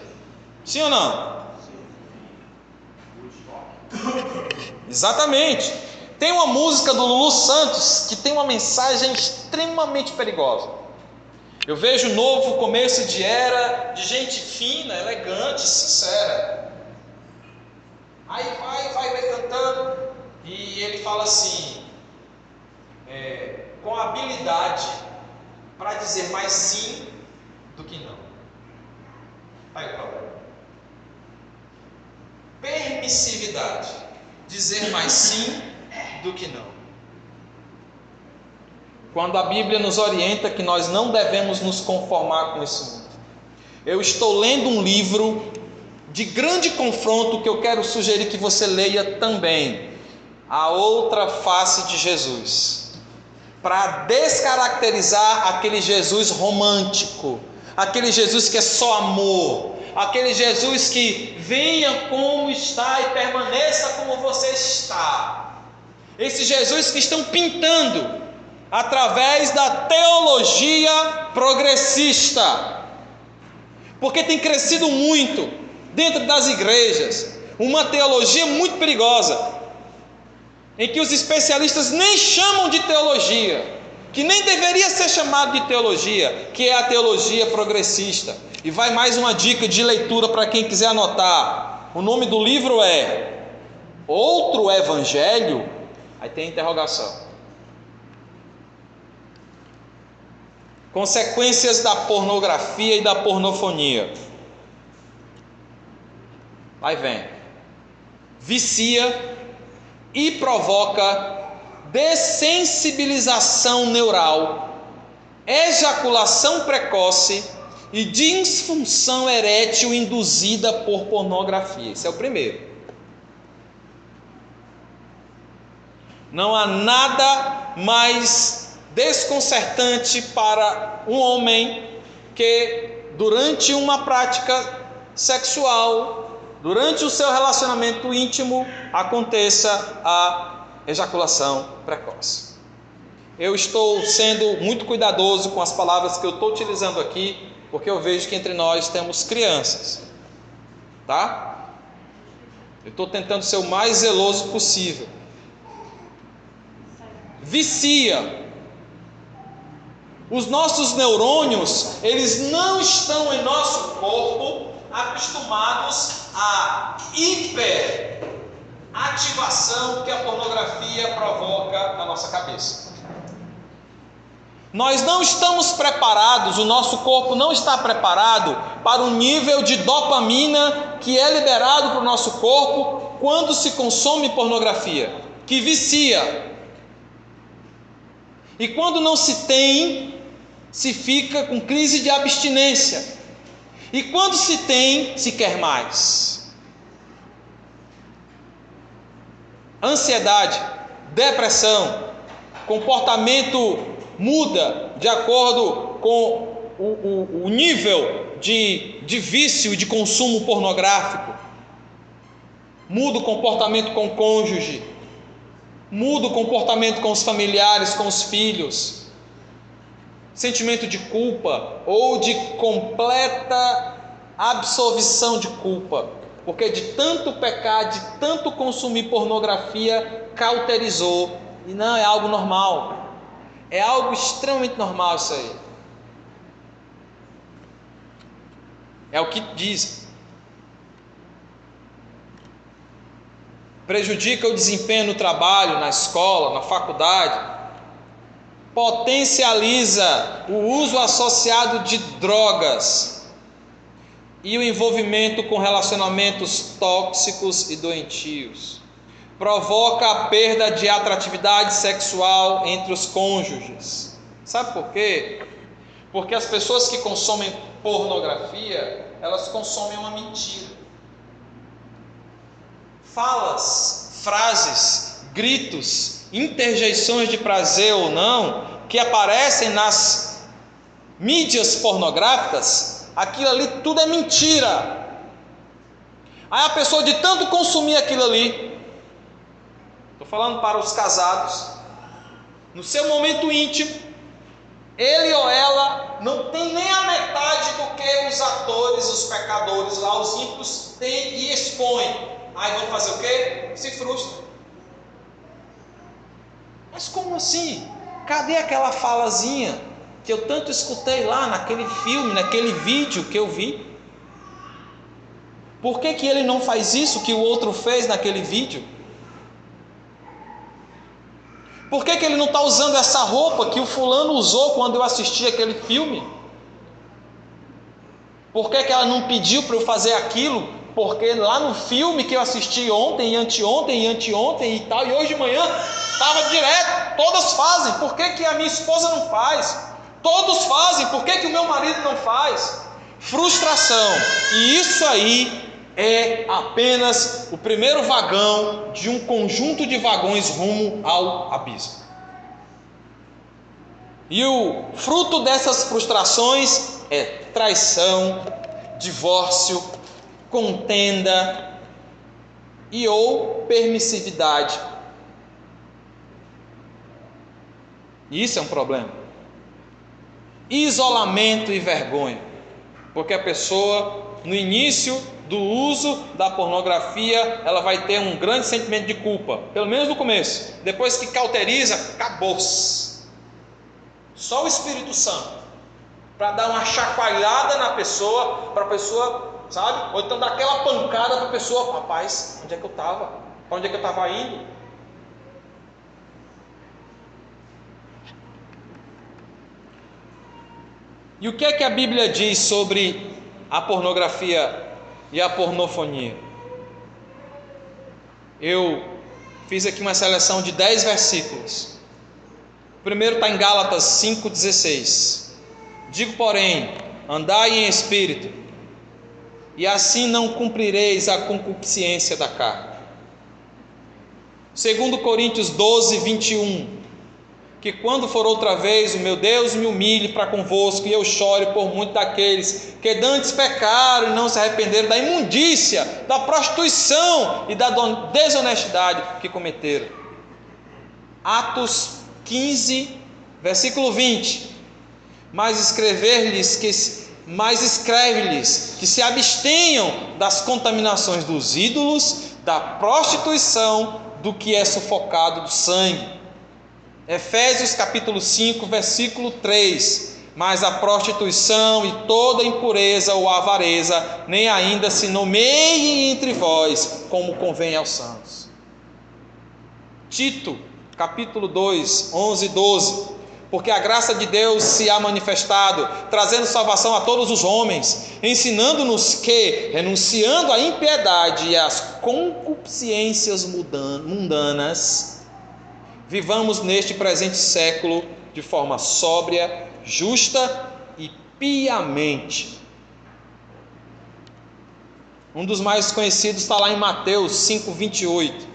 sim ou não? Exatamente. Tem uma música do Lulu Santos que tem uma mensagem extremamente perigosa. Eu vejo um novo começo de era de gente fina, elegante, sincera. Aí vai cantando e ele fala assim, com habilidade para dizer mais sim do que não. Aí o problema. Permissividade, dizer mais sim do que não. Quando a Bíblia nos orienta que nós não devemos nos conformar com esse mundo. Eu estou lendo um livro de grande confronto que eu quero sugerir que você leia também. A Outra Face de Jesus. para descaracterizar aquele Jesus romântico, aquele Jesus que é só amor, aquele Jesus que venha como está e permaneça como você está. Esse Jesus que estão pintando através da teologia progressista, porque tem crescido muito dentro das igrejas uma teologia muito perigosa, em que os especialistas nem chamam de teologia, que nem deveria ser chamado de teologia, que é a teologia progressista. E vai mais uma dica de leitura para quem quiser anotar. O nome do livro é Outro Evangelho? Aí tem interrogação. Consequências da pornografia e da pornofonia. Aí vem. Vicia e provoca dessensibilização neural, ejaculação precoce e disfunção erétil induzida por pornografia. Esse é o primeiro. Não há nada mais desconcertante para um homem que, durante uma prática sexual, durante o seu relacionamento íntimo, aconteça a ejaculação precoce. Eu estou sendo muito cuidadoso com as palavras que eu estou utilizando aqui, porque eu vejo que entre nós temos crianças, tá? Eu estou tentando ser o mais zeloso possível. Vicia. Os nossos neurônios, eles não estão em nosso corpo acostumados à hiperativação que a pornografia provoca na nossa cabeça. Nós não estamos preparados, o nosso corpo não está preparado para o nível de dopamina que é liberado para o nosso corpo quando se consome pornografia, que vicia. E quando não se tem, se fica com crise de abstinência. E quando se tem, se quer mais. Ansiedade, depressão, comportamento muda de acordo com o nível de vício e de consumo pornográfico. Muda o comportamento com o cônjuge, muda o comportamento com os familiares, com os filhos. Sentimento de culpa ou de completa absolvição de culpa, porque de tanto pecar, de tanto consumir pornografia, cauterizou. E não é algo normal, é algo extremamente normal isso aí. É o que diz. Prejudica o desempenho no trabalho, na escola, na faculdade. Potencializa o uso associado de drogas e o envolvimento com relacionamentos tóxicos e doentios. Provoca a perda de atratividade sexual entre os cônjuges. Sabe por quê? Porque as pessoas que consomem pornografia, elas consomem uma mentira. Falas, frases, gritos, interjeições de prazer ou não, que aparecem nas mídias pornográficas, aquilo ali tudo é mentira. Aí a pessoa, de tanto consumir aquilo ali, estou falando para os casados, no seu momento íntimo, ele ou ela não tem nem a metade do que os atores, os pecadores lá, os ímpios têm e expõem. Aí vão fazer o quê? Se frustram. Mas como assim? Cadê aquela falazinha que eu tanto escutei lá naquele filme, naquele vídeo que eu vi? Por que ele não faz isso que o outro fez naquele vídeo? Por que ele não está usando essa roupa que o fulano usou quando eu assisti aquele filme? Por que ela não pediu para eu fazer aquilo? Porque lá no filme que eu assisti ontem e anteontem e tal, e hoje de manhã estava direto, todas fazem. Por que a minha esposa não faz? Todos fazem, por que o meu marido não faz? Frustração. E isso aí é apenas o primeiro vagão de um conjunto de vagões rumo ao abismo. E o fruto dessas frustrações é traição, divórcio, contenda e ou permissividade. Isso é um problema. Isolamento e vergonha, porque a pessoa, no início do uso da pornografia, ela vai ter um grande sentimento de culpa, pelo menos no começo. Depois que cauteriza, acabou-se. Só o Espírito Santo para dar uma chacoalhada na pessoa, para a pessoa, sabe? Ou então dar aquela pancada para a pessoa: rapaz, onde é que eu estava? Para onde é que eu estava indo? E o que é que a Bíblia diz sobre a pornografia e a pornofonia? Eu fiz aqui uma seleção de 10 versículos. O primeiro está em Gálatas 5,16. Digo, porém, andai em espírito, e assim não cumprireis a concupiscência da carne. 2 Coríntios 12:21. Que quando for outra vez, o meu Deus me humilhe para convosco, e eu chore por muitos daqueles que dantes pecaram e não se arrependeram da imundícia, da prostituição e da desonestidade que cometeram. Atos 15, versículo 20. Mas escreve-lhes que se abstenham das contaminações dos ídolos, da prostituição, do que é sufocado do sangue. Efésios capítulo 5, versículo 3. Mas a prostituição e toda impureza ou avareza nem ainda se nomeiem entre vós, como convém aos santos. Tito capítulo 2, 11 e 12. Porque a graça de Deus se há manifestado, trazendo salvação a todos os homens, ensinando-nos que, renunciando à impiedade e às concupiscências mundanas, vivamos neste presente século de forma sóbria, justa e piamente. Um dos mais conhecidos está lá em Mateus 5:28.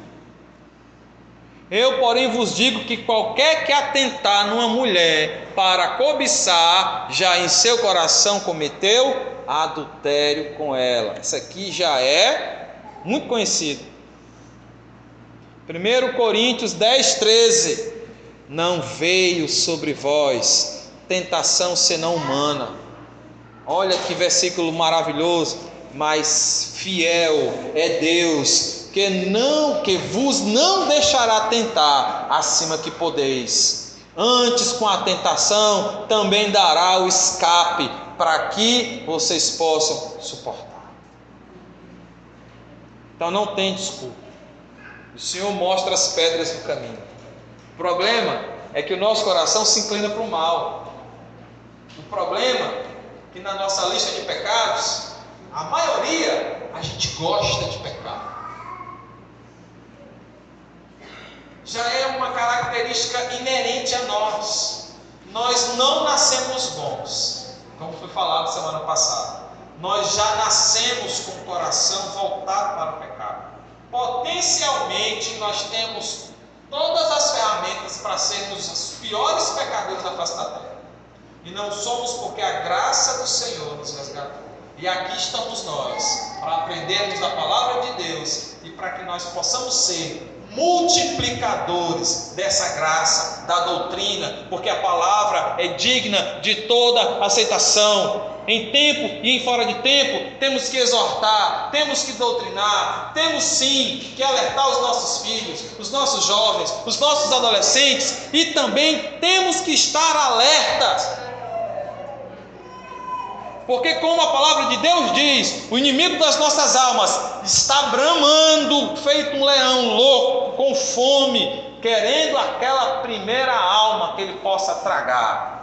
Eu, porém, vos digo que qualquer que atentar numa mulher para cobiçar, já em seu coração cometeu adultério com ela. Isso aqui já é muito conhecido. 1 Coríntios 10:13. Não veio sobre vós tentação senão humana. Olha que versículo maravilhoso. Mas fiel é Deus, que vos não deixará tentar acima que podeis. Antes, com a tentação, também dará o escape, para que vocês possam suportar. Então não tem desculpa. O Senhor mostra as pedras do caminho. O problema é que o nosso coração se inclina para o mal. O problema é que na nossa lista de pecados, a maioria, a gente gosta de pecar. Já é uma característica inerente a nós. Nós não nascemos bons, como foi falado semana passada. Nós já nascemos com o coração voltado para o pecado. Potencialmente nós temos todas as ferramentas para sermos os piores pecadores da face da terra. E não somos, porque a graça do Senhor nos resgatou. E aqui estamos nós, para aprendermos da palavra de Deus e para que nós possamos ser multiplicadores dessa graça, da doutrina, porque a palavra é digna de toda aceitação. Em tempo e em fora de tempo, temos que exortar, temos que doutrinar, temos sim que alertar os nossos filhos, os nossos jovens, os nossos adolescentes, e também temos que estar alertas. Porque, como a palavra de Deus diz, o inimigo das nossas almas está bramando, feito um leão louco, com fome, querendo aquela primeira alma que ele possa tragar.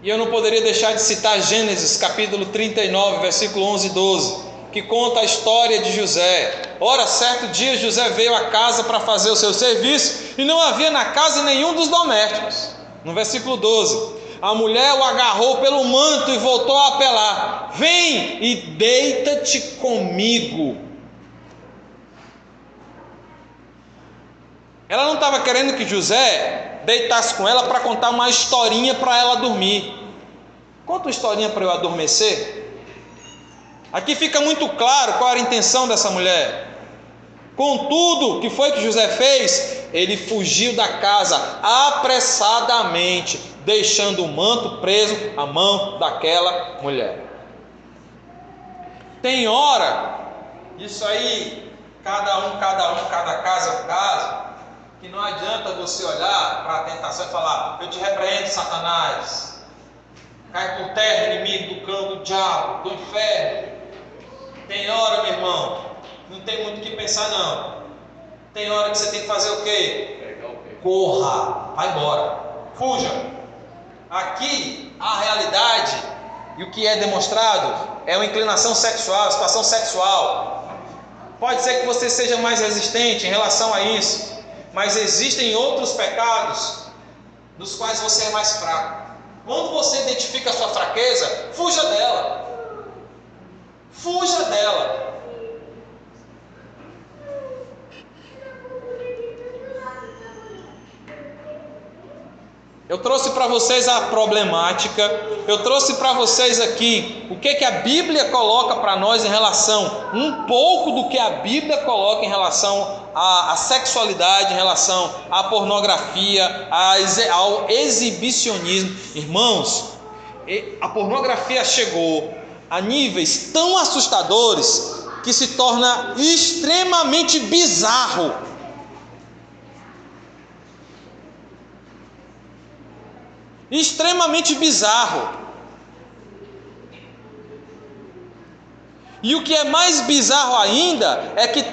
E eu não poderia deixar de citar Gênesis capítulo 39, versículo 11 e 12. Que conta a história de José. Ora, certo dia José veio à casa para fazer o seu serviço, e não havia na casa nenhum dos domésticos. No versículo 12, a mulher o agarrou pelo manto e voltou a apelar: vem e deita-te comigo. Ela não estava querendo que José deitasse com ela para contar uma historinha para ela dormir. Conta uma historinha para eu adormecer. Aqui fica muito claro qual era a intenção dessa mulher. Contudo, o que foi que José fez? Ele fugiu da casa apressadamente, deixando o manto preso à mão daquela mulher. Tem hora, isso aí, cada caso é um caso, que não adianta você olhar para a tentação e falar: eu te repreendo, Satanás, cai por terra, inimigo do cão, do diabo, do inferno. Tem hora, meu irmão, não tem muito o que pensar não. Tem hora que você tem que fazer o quê? Corra, vai embora, fuja. Aqui a realidade e o que é demonstrado é uma inclinação sexual, uma situação sexual. Pode ser que você seja mais resistente em relação a isso, mas existem outros pecados dos quais você é mais fraco. Quando você identifica a sua fraqueza, fuja dela. Fuja dela. Eu trouxe para vocês a problemática, eu trouxe para vocês aqui o que a Bíblia coloca para nós em relação, um pouco do que a Bíblia coloca em relação à sexualidade, em relação à pornografia, ao exibicionismo. Irmãos, a pornografia chegou a níveis tão assustadores que se torna extremamente bizarro. Extremamente bizarro. E o que é mais bizarro ainda é que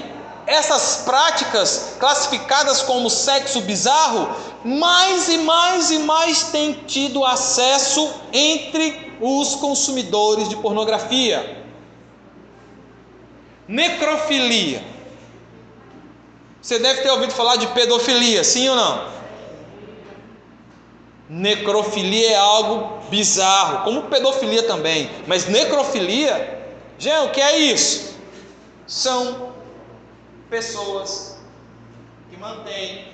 essas práticas classificadas como sexo bizarro, mais e mais e mais têm tido acesso entre os consumidores de pornografia. Necrofilia. Você deve ter ouvido falar de pedofilia, sim ou não? Necrofilia é algo bizarro, como pedofilia também, mas necrofilia, gente, o que é isso? São pessoas que mantêm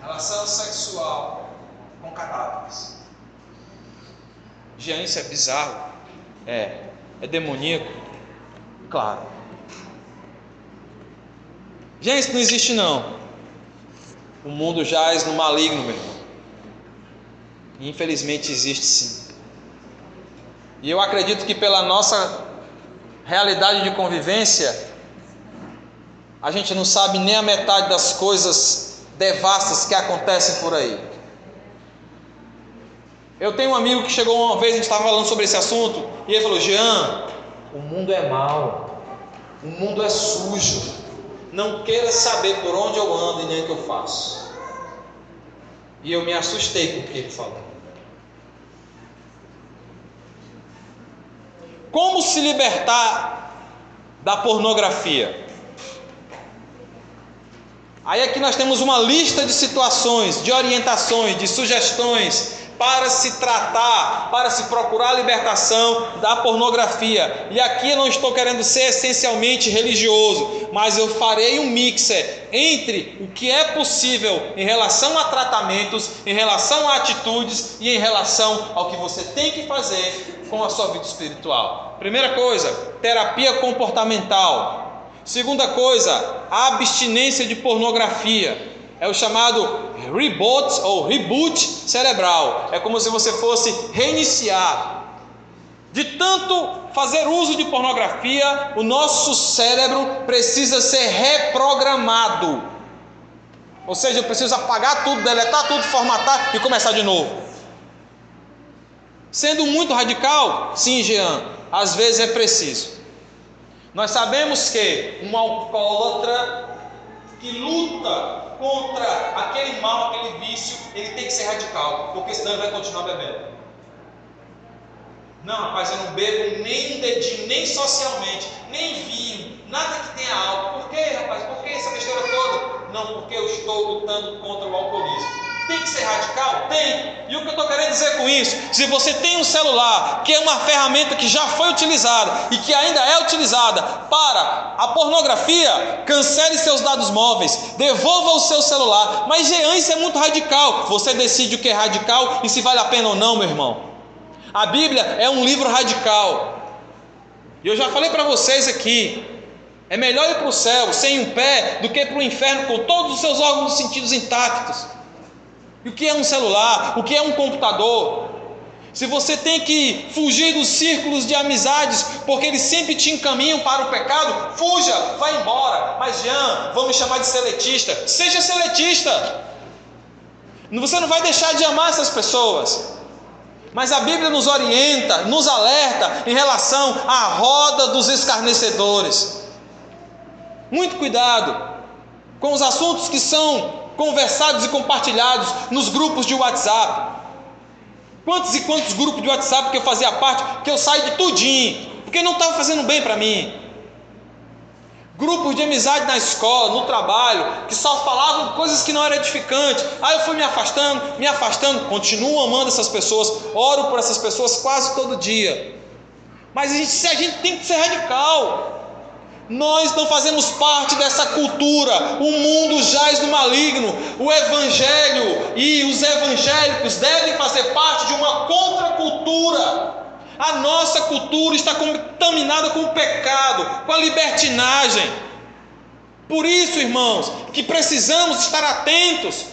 relação sexual com cadáveres. Gente, isso é bizarro, é demoníaco, claro. Gente, isso não existe não. O mundo jaz no maligno, meu irmão. Infelizmente existe sim. E eu acredito que pela nossa realidade de convivência, a gente não sabe nem a metade das coisas devastas que acontecem por aí. Eu tenho um amigo que chegou uma vez, a gente estava falando sobre esse assunto, e ele falou: Jean, o mundo é mau, o mundo é sujo, não queira saber por onde eu ando e nem o que eu faço. E eu me assustei com o que ele falou. Como se libertar da pornografia? Aí aqui nós temos uma lista de situações, de orientações, de sugestões para se tratar, para se procurar a libertação da pornografia. E aqui eu não estou querendo ser essencialmente religioso, mas eu farei um mixer entre o que é possível em relação a tratamentos, em relação a atitudes e em relação ao que você tem que fazer com a sua vida espiritual. Primeira coisa, terapia comportamental. Segunda coisa, abstinência de pornografia. É o chamado reboot ou reboot cerebral. É como se você fosse reiniciar. De tanto fazer uso de pornografia, o nosso cérebro precisa ser reprogramado. Ou seja, eu preciso apagar tudo, deletar tudo, formatar e começar de novo. Sendo muito radical, sim, Jean, às vezes é preciso. Nós sabemos que um alcoólatra que luta contra aquele mal, aquele vício, ele tem que ser radical, porque senão ele vai continuar bebendo. Não, rapaz, eu não bebo nem um dedinho, nem socialmente, nem vinho, nada que tenha álcool. Por quê, rapaz? Por que essa besteira toda? Não, porque eu estou lutando contra o alcoolismo. Tem que ser radical? Tem. E o que eu estou querendo dizer com isso? Se você tem um celular, que é uma ferramenta que já foi utilizada e que ainda é utilizada para a pornografia, cancele seus dados móveis, devolva o seu celular. Mas Jean, isso é muito radical. Você decide o que é radical e se vale a pena ou não, meu irmão. A Bíblia é um livro radical. E eu já falei para vocês aqui, é melhor ir para o céu sem um pé do que para o inferno com todos os seus órgãos e sentidos intactos. E o que é um celular? O que é um computador? Se você tem que fugir dos círculos de amizades, porque eles sempre te encaminham para o pecado, fuja, vá embora. Mas Jean, vamos chamar de seletista. Seja seletista. Você não vai deixar de amar essas pessoas. Mas a Bíblia nos orienta, nos alerta em relação à roda dos escarnecedores. Muito cuidado com os assuntos que são conversados e compartilhados nos grupos de WhatsApp. Quantos e quantos grupos de WhatsApp que eu fazia parte, que eu saí de tudinho, porque não estava fazendo bem para mim. Grupos de amizade na escola, no trabalho, que só falavam coisas que não eram edificantes. Aí eu fui me afastando, continuo amando essas pessoas, oro por essas pessoas quase todo dia. Mas a gente tem que ser radical. Nós não fazemos parte dessa cultura. O mundo jaz no maligno. O evangelho e os evangélicos devem fazer parte de uma contracultura. A nossa cultura está contaminada com o pecado, com a libertinagem. Por isso, irmãos, que precisamos estar atentos,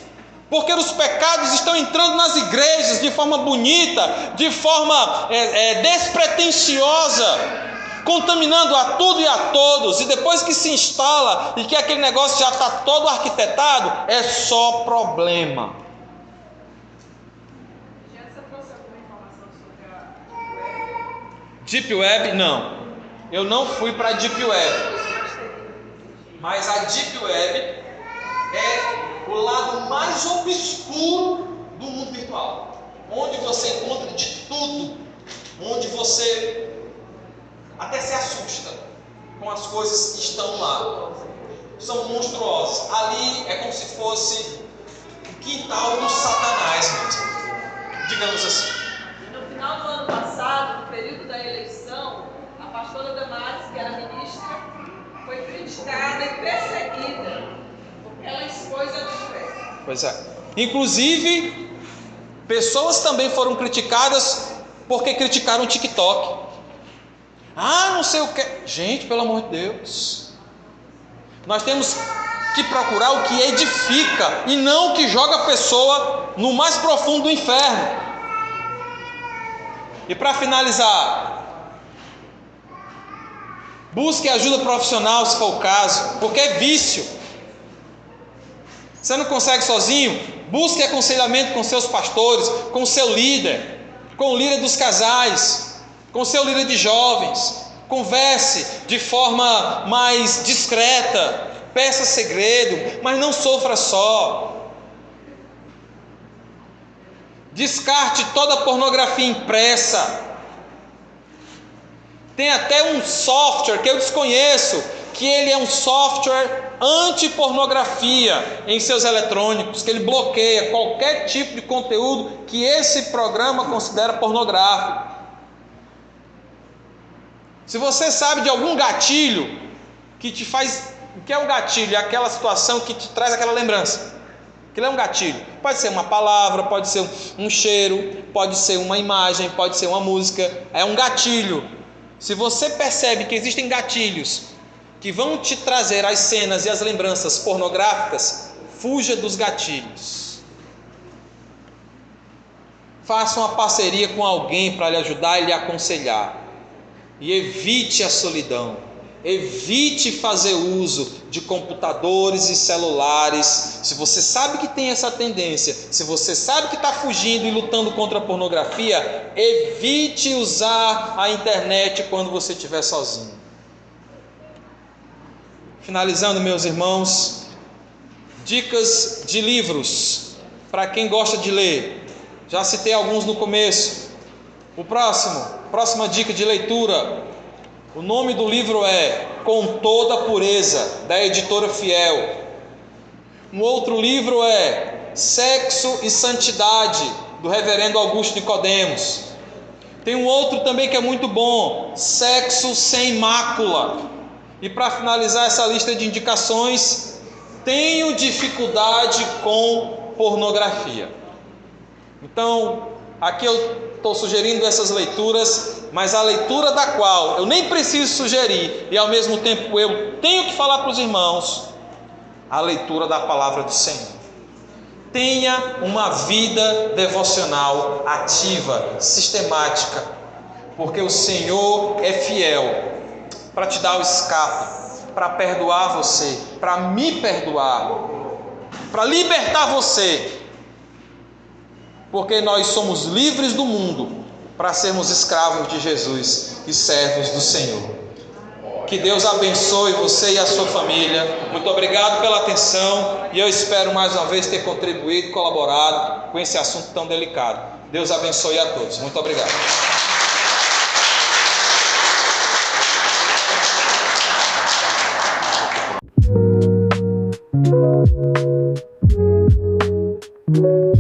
porque os pecados estão entrando nas igrejas de forma bonita, de forma despretensiosa, contaminando a tudo e a todos, e depois que se instala e que aquele negócio já está todo arquitetado, é só problema. Já você trouxe alguma informação sobre a Deep Web? Não, eu não fui para a Deep Web, mas a Deep Web é o lado mais obscuro do mundo virtual, onde você encontra de tudo, onde você até se assusta com as coisas que estão lá. São monstruosas. Ali é como se fosse o quintal do Satanás mesmo, digamos assim. No final do ano passado, no período da eleição, a pastora Damares, que era ministra, foi criticada e perseguida porque ela expôs a diferença. Pois é. Inclusive, pessoas também foram criticadas porque criticaram o TikTok. Não sei o que. Gente, pelo amor de Deus. Nós temos que procurar o que edifica e não o que joga a pessoa no mais profundo do inferno. E para finalizar, busque ajuda profissional se for o caso, porque é vício. Você não consegue sozinho? Busque aconselhamento com seus pastores, com o seu líder, com o líder dos casais, com o seu líder de jovens. Converse de forma mais discreta, peça segredo, mas não sofra só. Descarte toda a pornografia impressa. Tem até um software que eu desconheço, que ele é um software anti-pornografia em seus eletrônicos, que ele bloqueia qualquer tipo de conteúdo que esse programa considera pornográfico. Se você sabe de algum gatilho que te faz... O que é um gatilho? É aquela situação que te traz aquela lembrança. Aquilo é um gatilho. Pode ser uma palavra, pode ser um cheiro, pode ser uma imagem, pode ser uma música. É um gatilho. Se você percebe que existem gatilhos que vão te trazer as cenas e as lembranças pornográficas, fuja dos gatilhos. Faça uma parceria com alguém para lhe ajudar e lhe aconselhar. E evite a solidão, evite fazer uso de computadores e celulares. Se você sabe que tem essa tendência, se você sabe que está fugindo e lutando contra a pornografia, evite usar a internet quando você estiver sozinho. Finalizando, meus irmãos, dicas de livros para quem gosta de ler. Já citei alguns no começo. Próxima dica de leitura, o nome do livro é Com Toda a Pureza, da editora Fiel. Um outro livro é Sexo e Santidade, do reverendo Augusto Nicodemos. Tem um outro também que é muito bom, Sexo Sem Mácula. E para finalizar essa lista de indicações, Tenho Dificuldade com Pornografia. Então, aqui eu estou sugerindo essas leituras, mas a leitura da qual eu nem preciso sugerir e ao mesmo tempo eu tenho que falar para os irmãos, a leitura da palavra do Senhor. Tenha uma vida devocional ativa, sistemática, porque o Senhor é fiel para te dar o escape, para perdoar você, para me perdoar, para libertar você, porque nós somos livres do mundo para sermos escravos de Jesus e servos do Senhor. Que Deus abençoe você e a sua família. Muito obrigado pela atenção e eu espero mais uma vez ter contribuído, colaborado com esse assunto tão delicado. Deus abençoe a todos. Muito obrigado.